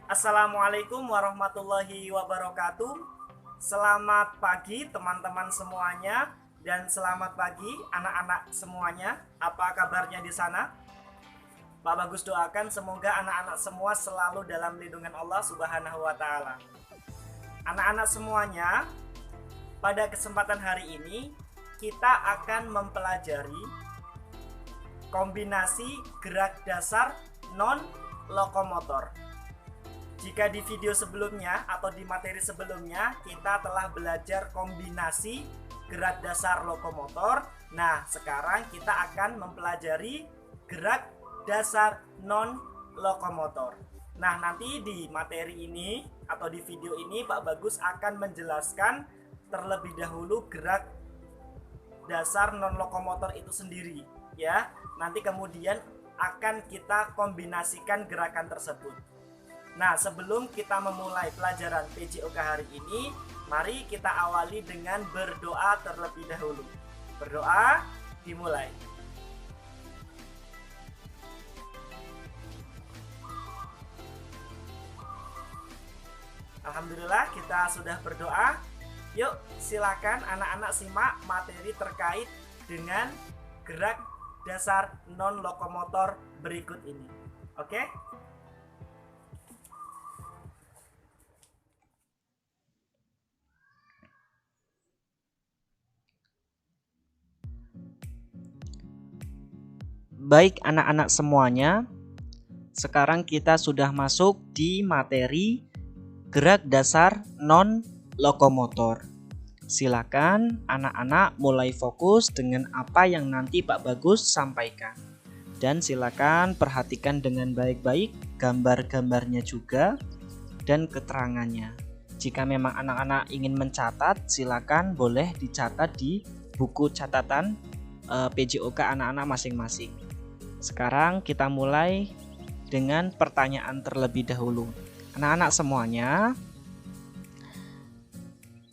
Assalamualaikum warahmatullahi wabarakatuh. Selamat pagi teman-teman semuanya dan selamat pagi anak-anak semuanya. Apa kabarnya di sana? Pak Bagus doakan semoga anak-anak semua selalu dalam lindungan Allah Subhanahu wa taala. Anak-anak semuanya, pada kesempatan hari ini kita akan mempelajari kombinasi gerak dasar non lokomotor. Jika di video sebelumnya atau di materi sebelumnya kita telah belajar kombinasi gerak dasar lokomotor, nah sekarang kita akan mempelajari gerak dasar non lokomotor. Nah, nanti di materi ini atau di video ini Pak Bagus akan menjelaskan terlebih dahulu gerak dasar non lokomotor itu sendiri, ya. Nanti kemudian akan kita kombinasikan gerakan tersebut. Nah, sebelum kita memulai pelajaran PJOK hari ini, mari kita awali dengan berdoa terlebih dahulu. Berdoa, dimulai. Alhamdulillah kita sudah berdoa. Yuk, silakan anak-anak simak materi terkait dengan gerak dasar non lokomotor berikut ini. Oke? Baik anak-anak semuanya, sekarang kita sudah masuk di materi gerak dasar non lokomotor. Silakan anak-anak mulai fokus dengan apa yang nanti Pak Bagus sampaikan. Dan silakan perhatikan dengan baik-baik gambar-gambarnya juga dan keterangannya. Jika memang anak-anak ingin mencatat, silakan boleh dicatat di buku catatan PJOK anak-anak masing-masing. Sekarang kita mulai dengan pertanyaan terlebih dahulu. Anak-anak semuanya,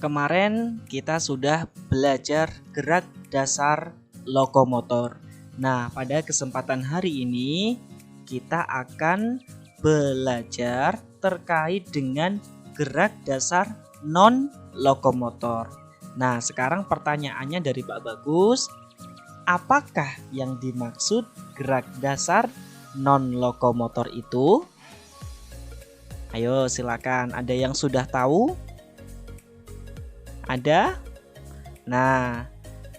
kemarin kita sudah belajar gerak dasar lokomotor. Nah, pada kesempatan hari ini kita akan belajar terkait dengan gerak dasar non lokomotor. Nah, sekarang pertanyaannya dari Pak Bagus, apakah yang dimaksud gerak dasar non lokomotor itu? Ayo silakan, ada yang sudah tahu? Ada? Nah,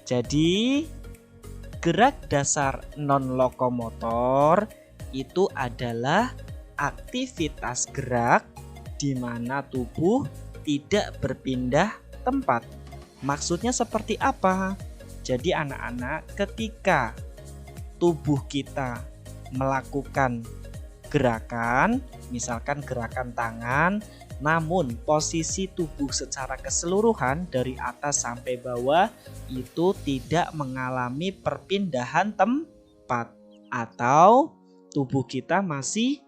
jadi gerak dasar non lokomotor itu adalah aktivitas gerak di mana tubuh tidak berpindah tempat. Maksudnya seperti apa? Jadi anak-anak, ketika tubuh kita melakukan gerakan, misalkan gerakan tangan, namun posisi tubuh secara keseluruhan dari atas sampai bawah itu tidak mengalami perpindahan tempat, atau tubuh kita masih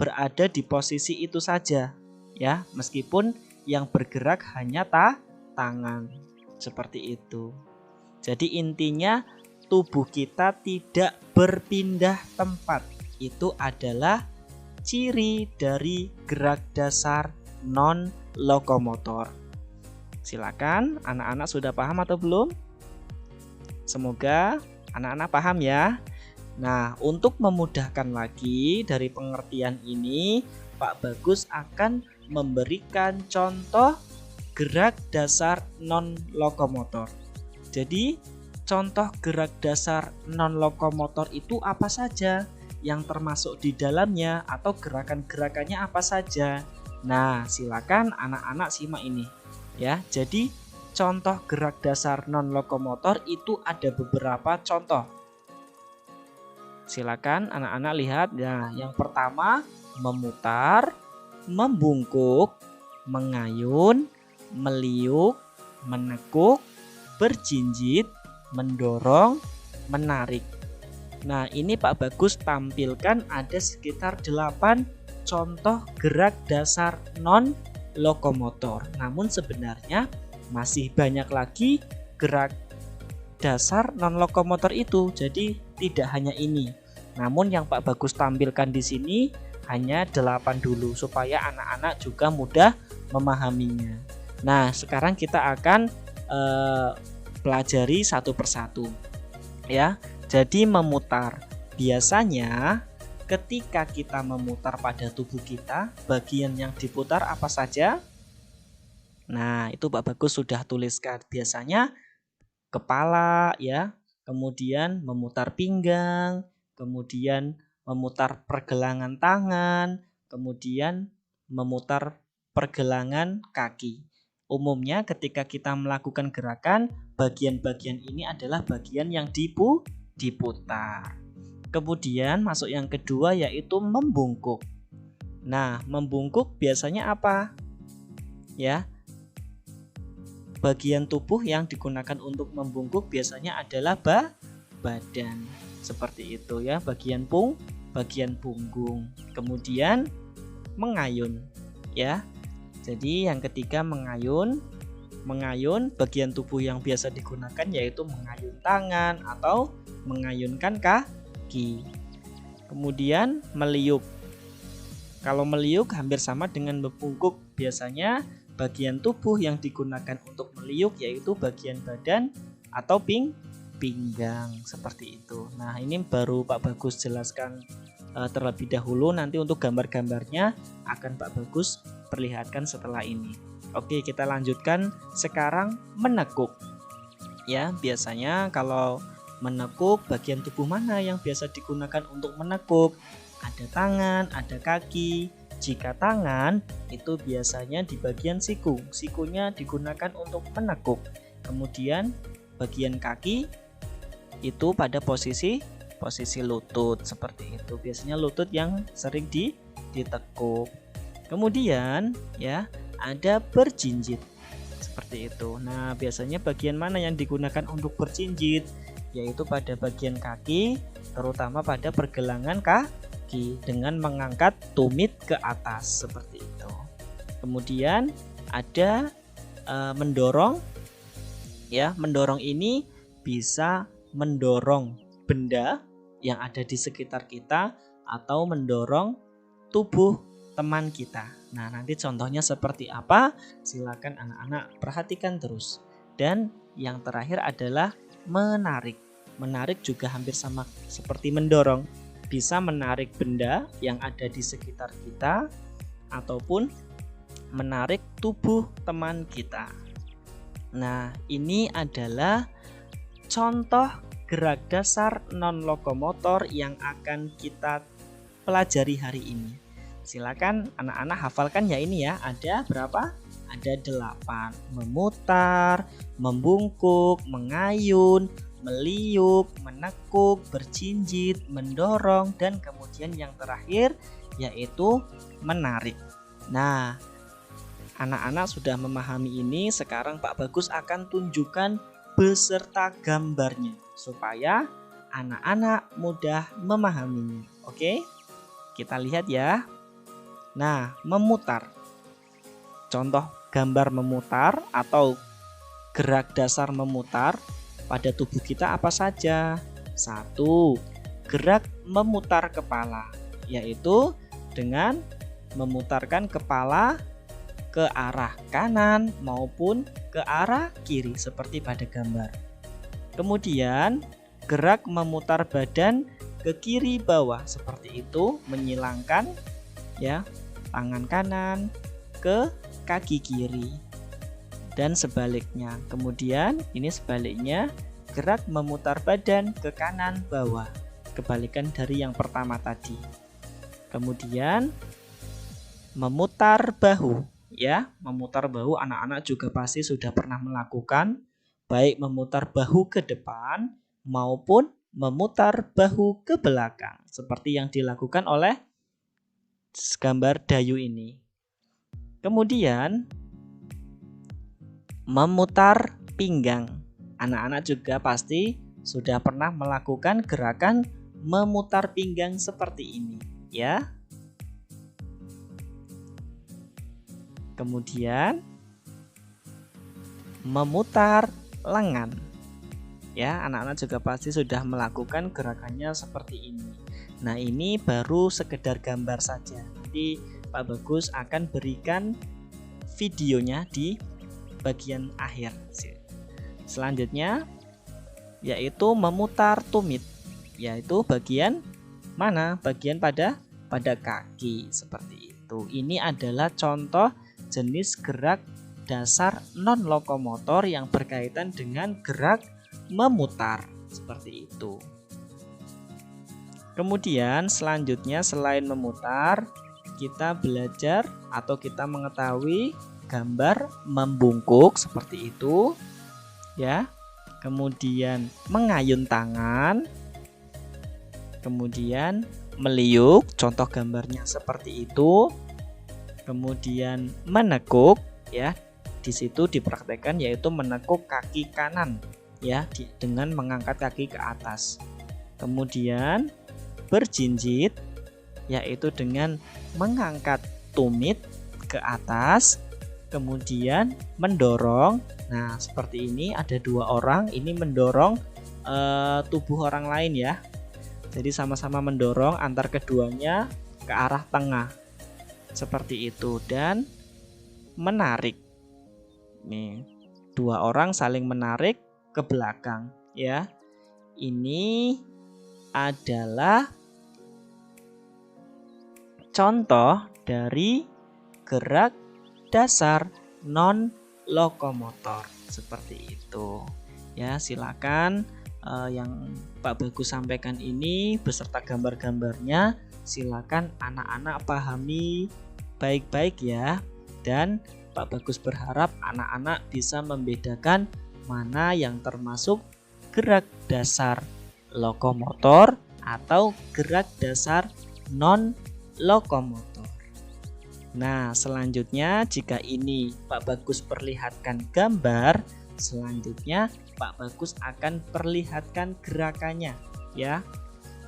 berada di posisi itu saja, ya, meskipun yang bergerak hanya tangan, seperti itu. Jadi intinya tubuh kita tidak berpindah tempat. Itu adalah ciri dari gerak dasar non lokomotor. Silakan, anak-anak sudah paham atau belum? Semoga anak-anak paham ya. Nah, untuk memudahkan lagi dari pengertian ini, Pak Bagus akan memberikan contoh gerak dasar non lokomotor. Jadi, contoh gerak dasar non lokomotor itu apa saja? Yang termasuk di dalamnya atau gerakan-gerakannya apa saja. Nah, silakan anak-anak simak ini ya. Jadi contoh gerak dasar non lokomotor itu ada beberapa contoh. Silakan anak-anak lihat. Nah, yang pertama memutar, membungkuk, mengayun, meliuk, menekuk, berjinjit, mendorong, menarik. Nah, ini Pak Bagus tampilkan ada sekitar 8 contoh gerak dasar non lokomotor. Namun sebenarnya masih banyak lagi gerak dasar non lokomotor itu. Jadi tidak hanya ini. Namun yang Pak Bagus tampilkan di sini hanya 8 dulu supaya anak-anak juga mudah memahaminya. Nah, sekarang kita akan pelajari satu persatu ya. Jadi memutar. Biasanya ketika kita memutar pada tubuh kita, bagian yang diputar apa saja? Nah, itu Pak Bagus sudah tuliskan. Biasanya kepala ya, kemudian memutar pinggang, kemudian memutar pergelangan tangan, kemudian memutar pergelangan kaki. Umumnya ketika kita melakukan gerakan, bagian-bagian ini adalah bagian yang diputar. Kemudian masuk yang kedua yaitu membungkuk. Nah, membungkuk biasanya apa? Ya, bagian tubuh yang digunakan untuk membungkuk biasanya adalah badan. Seperti itu ya, bagian punggung. Kemudian mengayun ya. Jadi yang ketiga mengayun bagian tubuh yang biasa digunakan yaitu mengayun tangan atau mengayunkan kaki. Kemudian meliuk. Kalau meliuk hampir sama dengan membungkuk. Biasanya bagian tubuh yang digunakan untuk meliuk yaitu bagian badan atau pinggang seperti itu. Nah, ini baru Pak Bagus jelaskan terlebih dahulu. Nanti untuk gambar-gambarnya akan Pak Bagus perlihatkan setelah ini. Oke, kita lanjutkan sekarang menekuk. Ya, biasanya kalau menekuk, bagian tubuh mana yang biasa digunakan untuk menekuk? Ada tangan, ada kaki. Jika tangan, itu biasanya di bagian siku. Sikunya digunakan untuk menekuk. Kemudian bagian kaki itu pada posisi lutut seperti itu. Biasanya lutut yang sering ditekuk. Kemudian ya, ada berjinjit seperti itu. Nah, biasanya bagian mana yang digunakan untuk berjinjit? Yaitu pada bagian kaki, terutama pada pergelangan kaki dengan mengangkat tumit ke atas seperti itu. Kemudian ada mendorong. Ya, mendorong ini bisa mendorong benda yang ada di sekitar kita atau mendorong tubuh teman kita. Nah, nanti contohnya seperti apa? Silakan anak-anak perhatikan terus. Dan yang terakhir adalah menarik. Menarik juga hampir sama seperti mendorong. Bisa menarik benda yang ada di sekitar kita ataupun menarik tubuh teman kita. Nah, ini adalah contoh gerak dasar non-lokomotor yang akan kita pelajari hari ini. Silakan anak-anak hafalkan ya ini ya. Ada berapa? Ada 8. Memutar, membungkuk, mengayun, meliuk, menekuk, berjinjit, mendorong, dan kemudian yang terakhir yaitu menarik. Nah, anak-anak sudah memahami ini. Sekarang Pak Bagus akan tunjukkan beserta gambarnya supaya anak-anak mudah memahaminya. Oke? Kita lihat ya. Nah, memutar. Contoh gambar memutar atau gerak dasar memutar pada tubuh kita apa saja? 1. Gerak memutar kepala, yaitu dengan memutarkan kepala ke arah kanan maupun ke arah kiri seperti pada gambar. Kemudian gerak memutar badan ke kiri bawah seperti itu, menyilangkan ya tangan kanan ke kaki kiri dan sebaliknya. Kemudian ini sebaliknya, gerak memutar badan ke kanan bawah, kebalikan dari yang pertama tadi. Kemudian memutar bahu. Ya, memutar bahu anak-anak juga pasti sudah pernah melakukan, baik memutar bahu ke depan maupun memutar bahu ke belakang seperti yang dilakukan oleh gambar Dayu ini. Kemudian memutar pinggang. Anak-anak juga pasti sudah pernah melakukan gerakan memutar pinggang seperti ini, ya. Kemudian memutar lengan. Ya, anak-anak juga pasti sudah melakukan gerakannya seperti ini. Nah, ini baru sekedar gambar saja. Nanti Pak Bagus akan berikan videonya di bagian akhir. Selanjutnya yaitu memutar tumit, yaitu bagian mana? Bagian pada kaki seperti itu. Ini adalah contoh jenis gerak dasar non lokomotor yang berkaitan dengan gerak memutar seperti itu. Kemudian selanjutnya selain memutar, kita belajar atau kita mengetahui gambar membungkuk seperti itu ya. Kemudian mengayun tangan, kemudian meliuk, contoh gambarnya seperti itu. Kemudian menekuk ya, di situ dipraktekkan yaitu menekuk kaki kanan ya dengan mengangkat kaki ke atas. Kemudian berjinjit yaitu dengan mengangkat tumit ke atas, kemudian mendorong. Nah, seperti ini ada dua orang ini mendorong tubuh orang lain ya. Jadi sama-sama mendorong antar keduanya ke arah tengah. Seperti itu dan menarik. Nih, dua orang saling menarik ke belakang ya. Ini adalah contoh dari gerak dasar non lokomotor seperti itu. Ya, silakan yang Pak Bagus sampaikan ini beserta gambar-gambarnya silakan anak-anak pahami baik-baik ya. Dan Pak Bagus berharap anak-anak bisa membedakan mana yang termasuk gerak dasar lokomotor atau gerak dasar non lokomotor. Nah, selanjutnya jika ini Pak Bagus perlihatkan gambar, selanjutnya Pak Bagus akan perlihatkan gerakannya ya.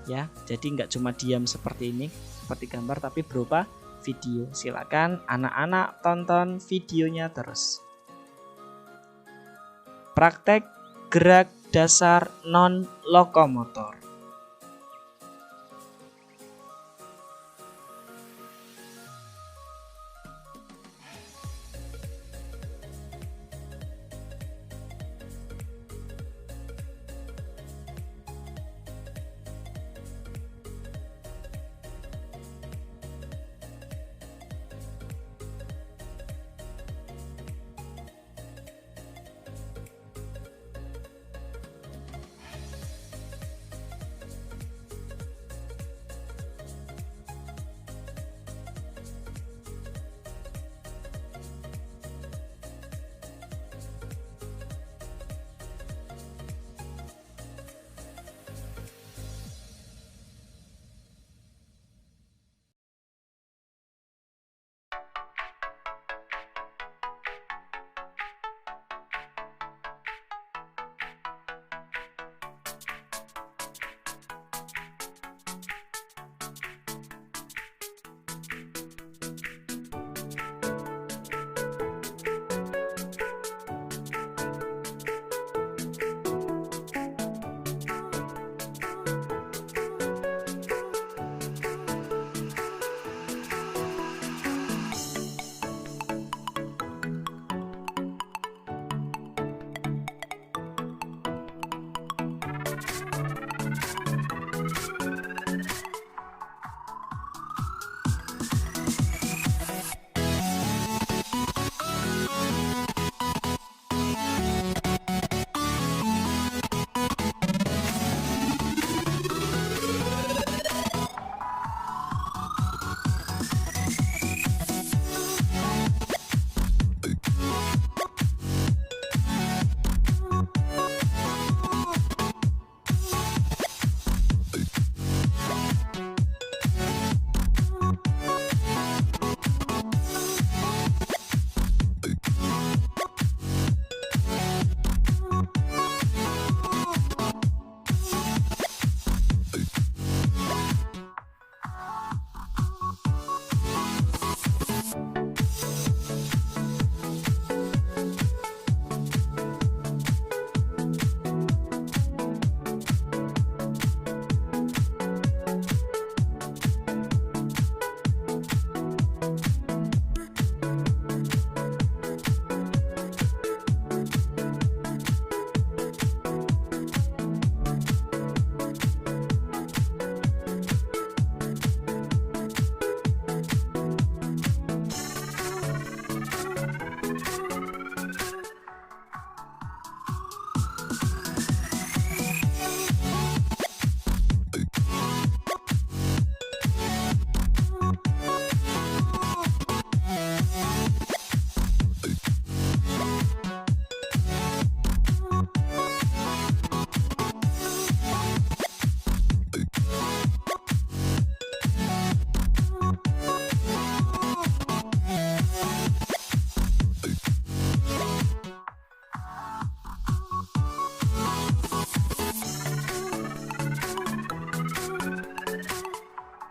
Ya, jadi nggak cuma diam seperti ini, seperti gambar tapi berupa video. Silakan anak-anak tonton videonya terus. Praktek gerak dasar non lokomotor.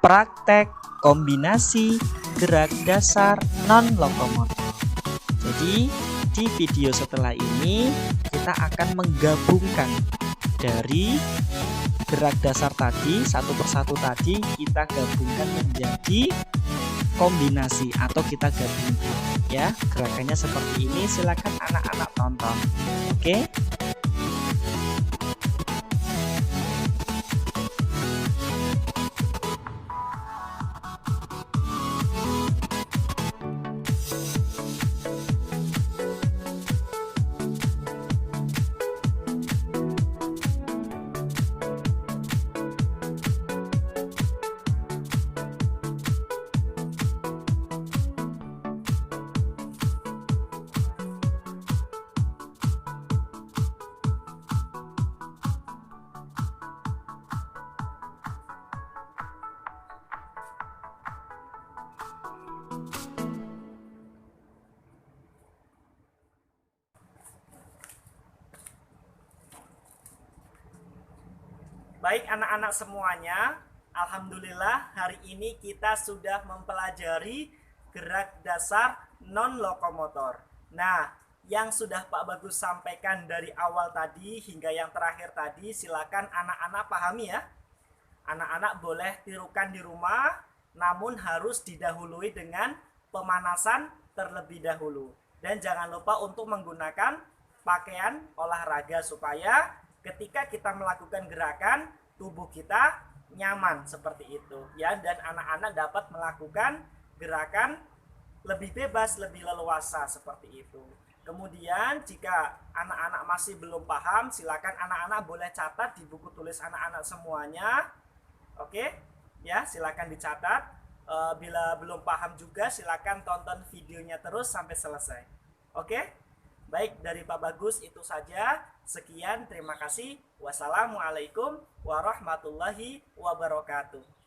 praktek kombinasi gerak dasar non-lokomotor. Jadi di video setelah ini kita akan menggabungkan dari gerak dasar tadi satu persatu tadi, kita gabungkan menjadi kombinasi atau kita gabungkan ya. Gerakannya seperti ini, silakan anak-anak tonton. Oke. Baik anak-anak semuanya, alhamdulillah hari ini kita sudah mempelajari gerak dasar non-lokomotor. Nah, yang sudah Pak Bagus sampaikan dari awal tadi hingga yang terakhir tadi, silakan anak-anak pahami ya. Anak-anak boleh tirukan di rumah, namun harus didahului dengan pemanasan terlebih dahulu. Dan jangan lupa untuk menggunakan pakaian olahraga supaya ketika kita melakukan gerakan, tubuh kita nyaman seperti itu ya, dan anak-anak dapat melakukan gerakan lebih bebas, lebih leluasa seperti itu. Kemudian jika anak-anak masih belum paham, silakan anak-anak boleh catat di buku tulis anak-anak semuanya. Oke ya, silakan dicatat. Bila belum paham juga silakan tonton videonya terus sampai selesai. Oke. Baik, dari Pak Bagus itu saja. Sekian, terima kasih. Wassalamualaikum warahmatullahi wabarakatuh.